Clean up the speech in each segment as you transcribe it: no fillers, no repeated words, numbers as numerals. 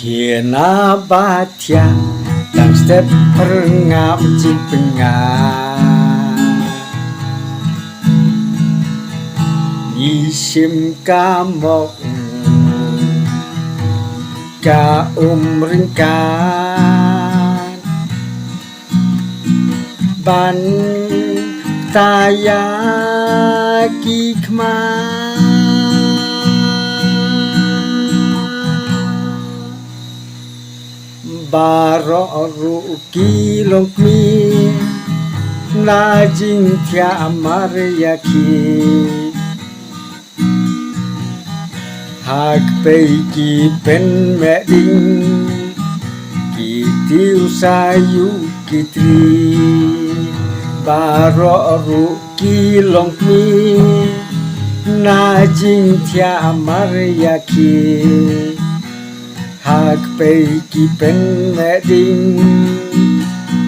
Kiana batia dan step perngap cipengat Isim kamok ka umringkan Ban taya kikmat Baro kilong mi najing tia amariyaki Hak peiki pen meding kitiu sayu kitri Baro kilong mi najing tia amariyaki Hak peiki pen meding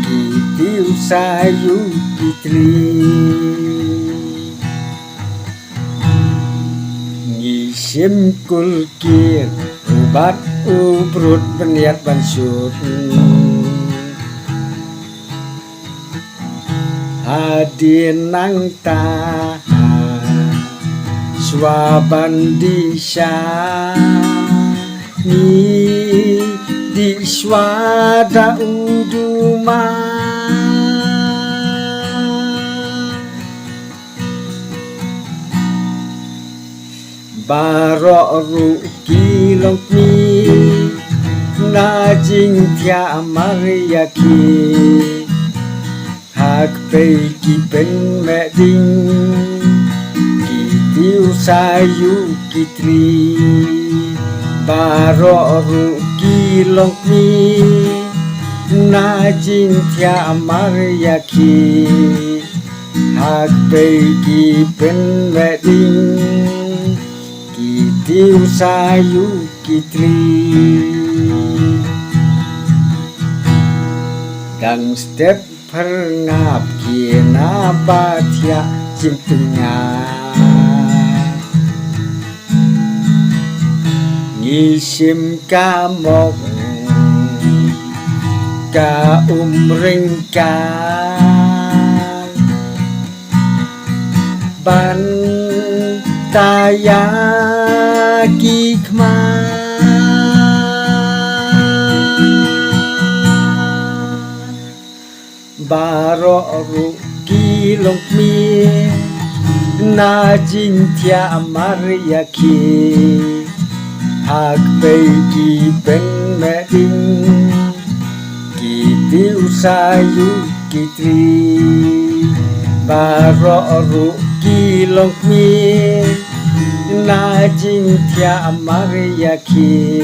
kitiu sayu kitri Ngisim kulkir ubat ubrut beniat bansut Hadinang tahan swaban disya Ni di swada uduma Baro kilong mi najing tia amariyaki Hak peiki pen meding kitiu sayu kitri Baro kilong mi najing tia amariyaki Hak peiki pen meding kitiu sayu kitri Dang step perngap kiana batia cintanya Ngisim kamok ka umringkan Ban taya kikmat Baro kilong mi najing tia amariyaki Hak peiki pen meding kitiu sayu kitri Baro kilong mi najing tia amariyaki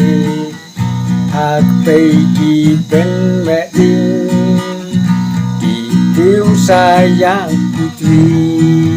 Hak peiki pen meding kitiu sayang putri